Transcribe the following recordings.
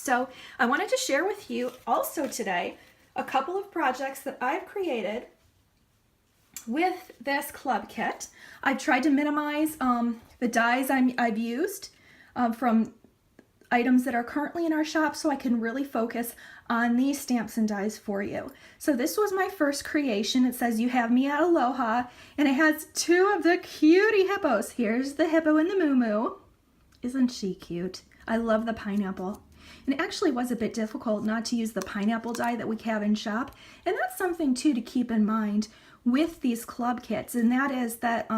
So I wanted to share with you also today a couple of projects that I've created with this club kit. I've tried to minimize the dies I've used from items that are currently in our shop so I can really focus on these stamps and dies for you. So this was my first creation. It says, "You have me at Aloha," and it has two of the cutie hippos. Here's the hippo and the moo. Isn't she cute? I love the pineapple. And it actually was a bit difficult not to use the pineapple die that we have in shop. And that's something too to keep in mind with these club kits, and that is that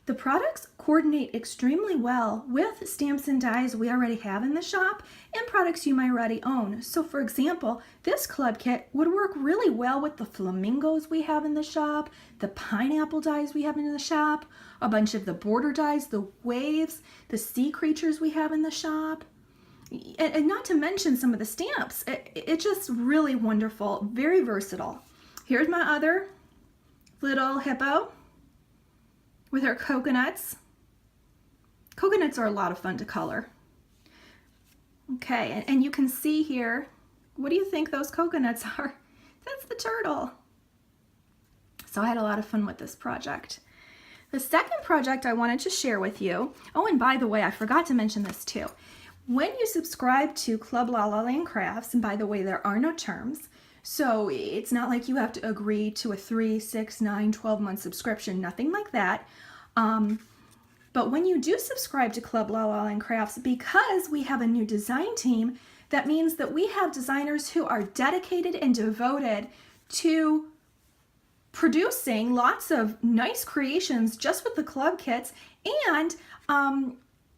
the products coordinate extremely well with stamps and dies we already have in the shop and products you might already own. So for example, this club kit would work really well with the flamingos we have in the shop, the pineapple dies we have in the shop, a bunch of the border dies, the waves, the sea creatures we have in the shop, and not to mention some of the stamps. It's just really wonderful, very versatile. Here's my other little hippo with her coconuts. Coconuts are a lot of fun to color. Okay, and you can see here, what do you think those coconuts are? That's the turtle. So I had a lot of fun with this project. The second project I wanted to share with you, oh, and by the way, I forgot to mention this too. When you subscribe to Club La La Land Crafts, and by the way, there are no terms, so it's not like you have to agree to a 3, 6, 9, 12-month subscription, nothing like that. But when you do subscribe to Club La La Land Crafts, because we have a new design team, that means that we have designers who are dedicated and devoted to producing lots of nice creations just with the club kits, and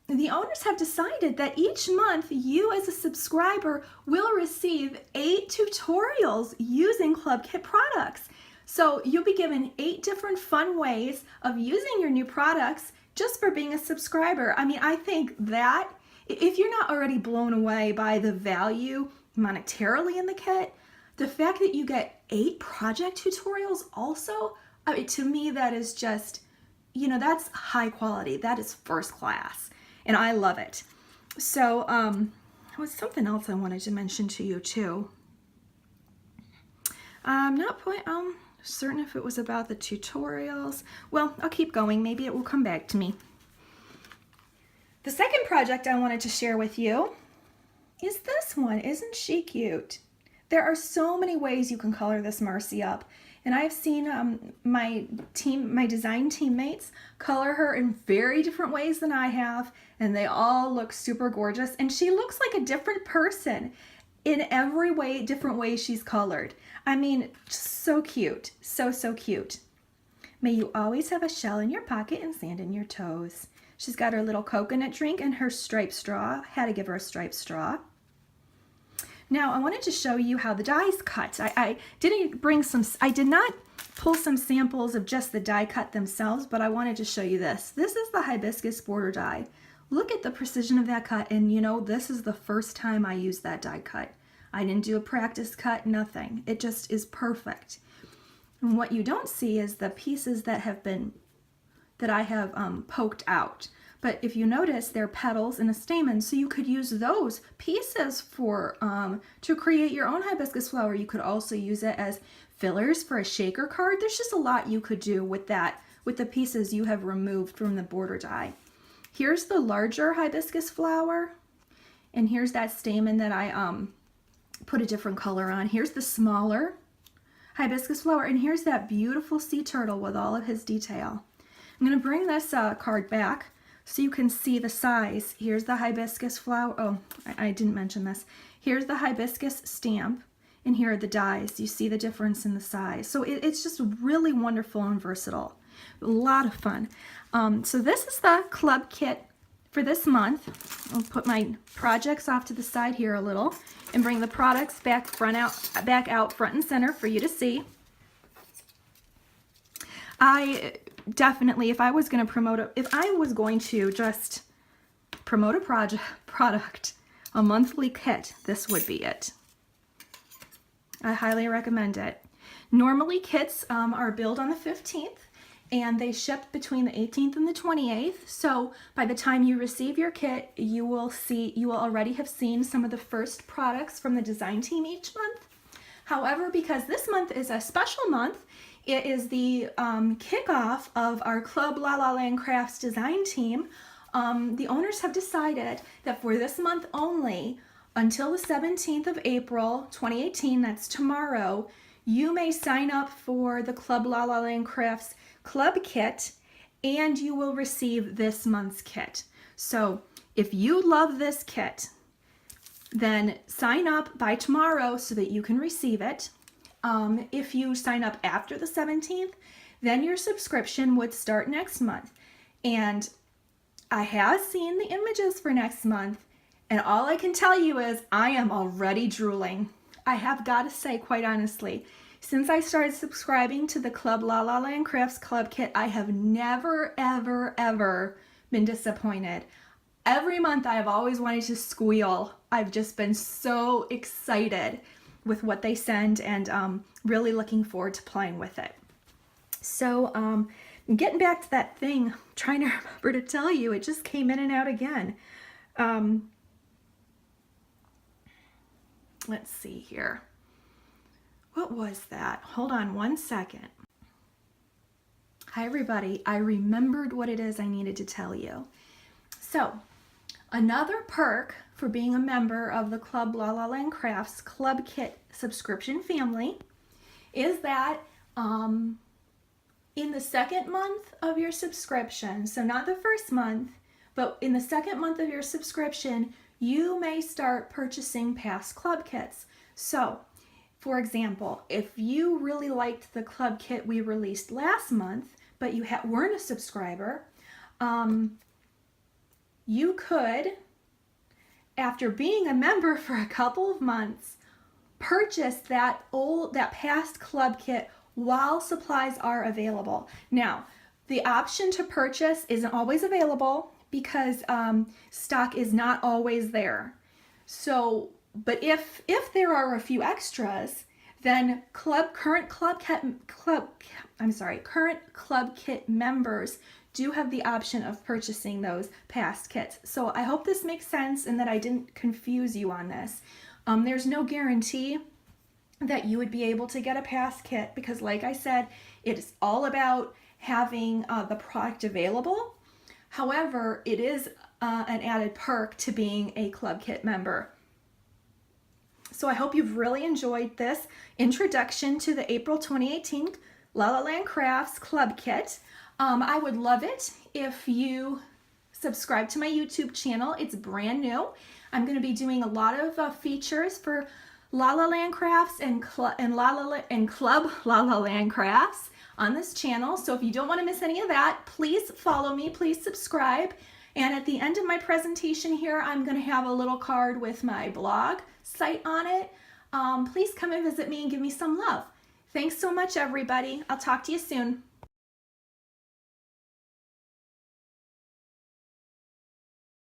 the owners have decided that each month you as a subscriber will receive 8 tutorials using club kit products. So you'll be given 8 different fun ways of using your new products just for being a subscriber. I mean, I think that if you're not already blown away by the value monetarily in the kit, the fact that you get 8 project tutorials also, I mean, to me that is just, you know, that's high quality. That is first class. And I love it. So there was something else I wanted to mention to you too. I'm not certain if it was about the tutorials. Well, I'll keep going. Maybe it will come back to me. The second project I wanted to share with you is this one. Isn't she cute? There are so many ways you can color this Marcy up. And I've seen my design teammates color her in very different ways than I have, and they all look super gorgeous. And she looks like a different person in every way, different way she's colored. I mean, so cute, so cute. May you always have a shell in your pocket and sand in your toes. She's got her little coconut drink and her striped straw. Had to give her a striped straw. Now I wanted to show you how the dies cut. I did not pull some samples of just the die cut themselves, but I wanted to show you this. This is the hibiscus border die. Look at the precision of that cut, and you know, this is the first time I used that die cut. I didn't do a practice cut, nothing. It just is perfect. And what you don't see is the pieces that I have poked out. But if you notice, they're petals and a stamen, so you could use those pieces for to create your own hibiscus flower. You could also use it as fillers for a shaker card. There's just a lot you could do with that, with the pieces you have removed from the border die. Here's the larger hibiscus flower, and here's that stamen that I put a different color on. Here's the smaller hibiscus flower, and here's that beautiful sea turtle with all of his detail. I'm going to bring this card back so you can see the size. Here's the hibiscus flower. Oh, I didn't mention this. Here's the hibiscus stamp, and here are the dies. You see the difference in the size. So it's just really wonderful and versatile. A lot of fun. So this is the club kit for this month. I'll put my projects off to the side here a little and bring the products back out front and center for you to see. I definitely, if I was going to just promote a product, a monthly kit, this would be it. I highly recommend it. Normally kits are billed on the 15th, and they ship between the 18th and the 28th. So by the time you receive your kit, you will already have seen some of the first products from the design team each month. However, because this month is a special month, it is the kickoff of our Club La La Land Crafts design team. The owners have decided that for this month only, until the 17th of April 2018, that's tomorrow, you may sign up for the Club La La Land Crafts Club Kit, and you will receive this month's kit. So if you love this kit, then sign up by tomorrow so that you can receive it. If you sign up after the 17th, then your subscription would start next month. And I have seen the images for next month, and all I can tell you is I am already drooling. I have got to say, quite honestly, since I started subscribing to the Club La La Land Crafts Club Kit, I have never, ever, ever been disappointed. Every month I have always wanted to squeal. I've just been so excited with what they send, and really looking forward to playing with it. So getting back to that thing, I'm trying to remember to tell you, it just came in and out again. Let's see here. What was that? Hold on one second. Hi everybody, I remembered what it is I needed to tell you. So, another perk for being a member of the Club La La Land Crafts Club Kit subscription family is that in the second month of your subscription, so not the first month, but in the second month of your subscription, you may start purchasing past club kits. So, for example, if you really liked the club kit we released last month, but you weren't a subscriber, you could, after being a member for a couple of months, purchase that past club kit while supplies are available. Now, the option to purchase isn't always available because stock is not always there. So, but if there are a few extras, then current club kit members do have the option of purchasing those past kits. So I hope this makes sense and that I didn't confuse you on this. There's no guarantee that you would be able to get a past kit because, like I said, it's all about having the product available. However, it is an added perk to being a club kit member. So I hope you've really enjoyed this introduction to the April 2018 La La Land Crafts Club Kit. I would love it if you subscribe to my YouTube channel. It's brand new. I'm going to be doing a lot of features for La La Land Crafts and Club La La Land Crafts on this channel. So if you don't want to miss any of that, please follow me, please subscribe. And at the end of my presentation here, I'm going to have a little card with my blog site on it. Please come and visit me and give me some love. Thanks so much, everybody. I'll talk to you soon.